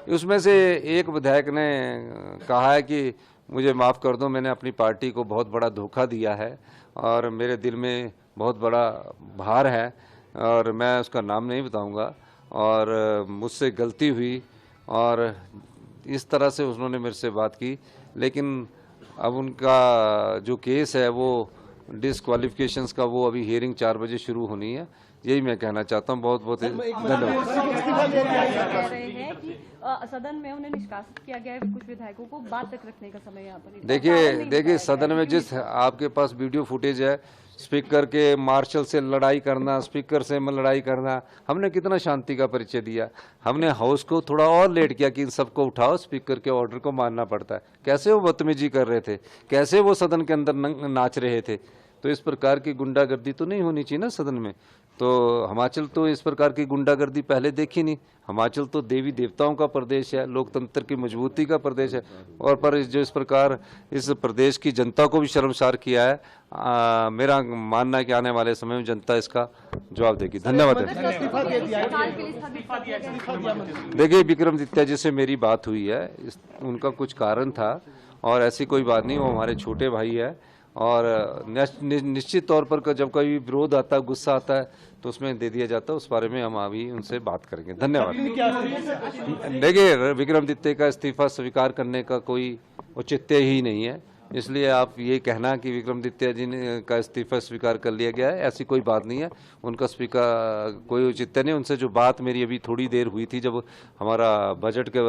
उसमें से एक विधायक ने कहा है कि मुझे माफ़ कर दो, मैंने अपनी पार्टी को बहुत बड़ा धोखा दिया है और मेरे दिल में बहुत बड़ा भार है और मैं उसका नाम नहीं बताऊंगा और मुझसे गलती हुई और इस तरह से उन्होंने मेरे से बात की। लेकिन अब उनका जो केस है वो डिसक्वालिफिकेशंस का, वो अभी हियरिंग 4 बजे शुरू होनी है। यही मैं कहना चाहता हूँ। बहुत बहुत धन्यवाद। कह रहे हैं कि सदन में उन्हें निष्कासित किया गया है, कुछ विधायकों को बात तक रखने का समय यहाँ पर देखिए सदन में जिस आपके पास वीडियो फुटेज है, स्पीकर के मार्शल से लड़ाई करना, स्पीकर से लड़ाई करना, हमने कितना शांति का परिचय दिया। हमने हाउस को थोड़ा और लेट किया कि इन सबको उठाओ, स्पीकर के ऑर्डर को मानना पड़ता है। कैसे वो बदतमीजी कर रहे थे, कैसे वो सदन के अंदर नाच रहे थे। तो इस प्रकार की गुंडागर्दी तो नहीं होनी चाहिए ना सदन में। तो हिमाचल तो इस प्रकार की गुंडागर्दी पहले देखी नहीं। हिमाचल तो देवी देवताओं का प्रदेश है, लोकतंत्र की मजबूती का प्रदेश है और पर जो इस प्रकार इस प्रदेश की जनता को भी शर्मसार किया है। मेरा मानना है कि आने वाले समय में जनता इसका जवाब देगी। धन्यवाद। देखिए विक्रमादित्य जी से मेरी बात हुई है, उनका कुछ कारण था और ऐसी कोई बात नहीं। वो हमारे छोटे भाई है और निश्चित तौर पर जब कोई विरोध आता है, गुस्सा आता है तो उसमें दे दिया जाता है। उस बारे में हम अभी उनसे बात करेंगे। धन्यवाद। देखिए विक्रमादित्य का इस्तीफा स्वीकार करने का कोई औचित्य ही नहीं है, इसलिए आप ये कहना कि विक्रमादित्य जी ने का इस्तीफा स्वीकार कर लिया गया है, ऐसी कोई बात नहीं है। उनका स्पीकर कोई औचित्य नहीं। उनसे जो बात मेरी अभी थोड़ी देर हुई थी जब हमारा बजट के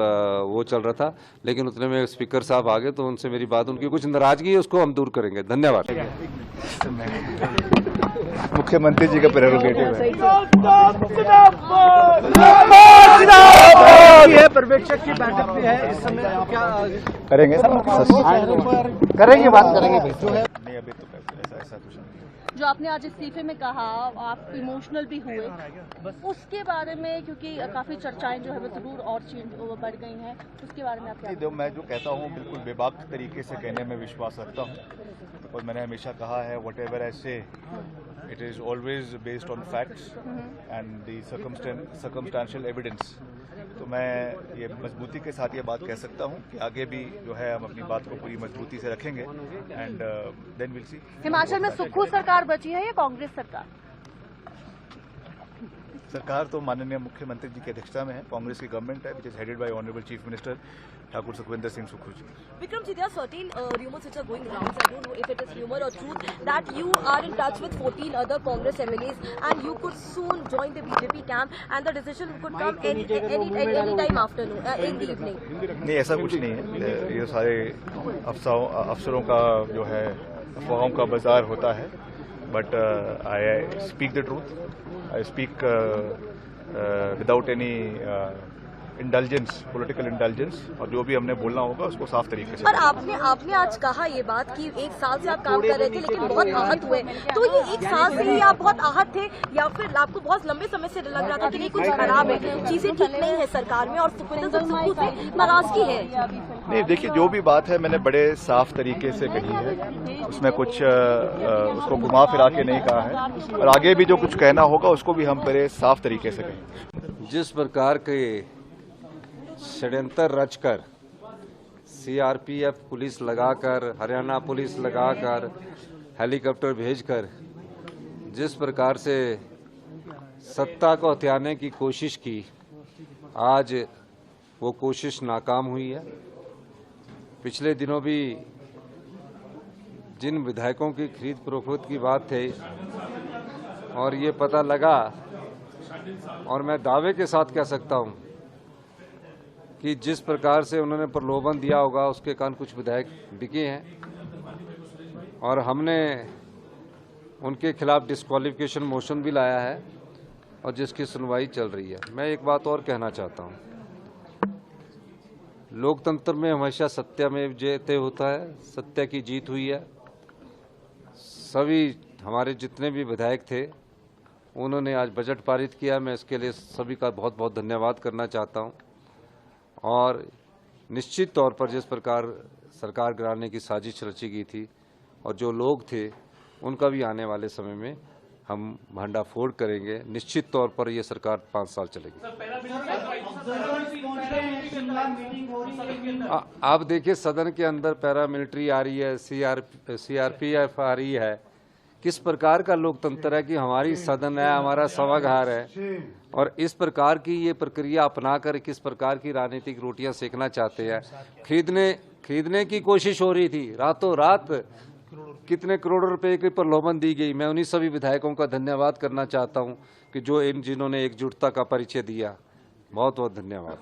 वो चल रहा था, लेकिन उतने में स्पीकर साहब आ गए तो उनसे मेरी बात, उनकी कुछ नाराजगी है उसको हम दूर करेंगे। धन्यवाद। मुख्यमंत्री जी का प्रेरोगेटिव है। पर्यवेक्षक की बैठक भी है इस समय, क्या करेंगे करेंगे, बात करेंगे नहीं, अभी तो ऐसा कुछ नहीं। जो आपने आज इस्तीफे में कहा, आप इमोशनल भी हुए, उसके बारे में, क्योंकि काफी चर्चाएं जो है वो जरूर और बढ़ गई हैं, उसके बारे में आप क्या? मैं जो कहता हूँ बिल्कुल बेबाक तरीके से कहने में विश्वास रखता हूँ और मैंने हमेशा कहा है वट एवर आई से it is always based on facts and the circumstantial evidence. तो मैं ये मजबूती के साथ ये बात कह सकता हूँ कि आगे भी जो है हम अपनी बात को पूरी मजबूती से रखेंगे and then will see. Himachal में सुक्खू सरकार बची है या कांग्रेस सरकार? सरकार तो माननीय मुख्यमंत्री जी की अध्यक्षता में है, कांग्रेस की गवर्नमेंट है which is headed by honourable chief minister Thakur Sukhvinder Singh Sukhu ji. Vikram ji, there are certain rumors which are going around. I don't know if it is rumor or truth that you are in touch with 14 other Congress MLAs and you could soon join the BJP camp and the decision could come any time afternoon in the evening. नहीं, ऐसा कुछ नहीं है। ये सारे अफसरों का जो है अफवाहों का बाजार होता है, but I speak the truth, I speak without any intelligence, political intelligence, और जो भी हमने बोलना होगा उसको साफ तरीके से। और आपने आज कहा ये बात कि 1 साल से आप काम कर रहे थे लेकिन बहुत आहत हुए, तो ये 1 साल से ही आप बहुत आहत थे या फिर आपको बहुत लंबे समय से लग रहा था कि नहीं कुछ खराब है, चीजें ठीक नहीं है सरकार में और सुखविंदर सिंह सुक्खू से नाराजगी है? नहीं, देखिए जो भी बात है मैंने बड़े साफ तरीके से कही है, उसमें कुछ उसको घुमा फिरा के नहीं कहा है और आगे भी जो कुछ कहना होगा उसको भी हम बड़े साफ तरीके से कहेंगे। जिस प्रकार के षड्यंत्र रचकर सीआरपीएफ पुलिस लगाकर, हरियाणा पुलिस लगाकर, हेलीकॉप्टर भेजकर जिस प्रकार से सत्ता को हथियाने की कोशिश की, आज वो कोशिश नाकाम हुई है। पिछले दिनों भी जिन विधायकों की खरीद फरोख्त की बात थी और ये पता लगा, और मैं दावे के साथ कह सकता हूं कि जिस प्रकार से उन्होंने प्रलोभन दिया होगा उसके कारण कुछ विधायक बिके हैं और हमने उनके खिलाफ डिस्क्वालिफिकेशन मोशन भी लाया है और जिसकी सुनवाई चल रही है। मैं एक बात और कहना चाहता हूं, लोकतंत्र में हमेशा सत्यमेव जयते होता है, सत्य की जीत हुई है। सभी हमारे जितने भी विधायक थे उन्होंने आज बजट पारित किया, मैं इसके लिए सभी का बहुत बहुत धन्यवाद करना चाहता हूं। और निश्चित तौर पर जिस प्रकार सरकार गिराने की साजिश रची गई थी और जो लोग थे उनका भी आने वाले समय में हम भंडाफोड़ करेंगे। निश्चित तौर पर ये सरकार 5 साल चलेगी। आप देखिए सदन के अंदर पैरामिलिट्री आ रही है, सीआरपीएफ आ रही है। किस प्रकार का लोकतंत्र है कि हमारी सदन है, हमारा सभागार है, और इस प्रकार की ये प्रक्रिया अपनाकर किस प्रकार की राजनीतिक रोटियां सेकना चाहते हैं। खरीदने की कोशिश हो रही थी, रातों रात कितने करोड़ों रुपए की प्रलोभन दी गई। मैं उन्हीं सभी विधायकों का धन्यवाद करना चाहता हूं कि जिन्होंने एकजुटता का परिचय दिया। बहुत बहुत धन्यवाद।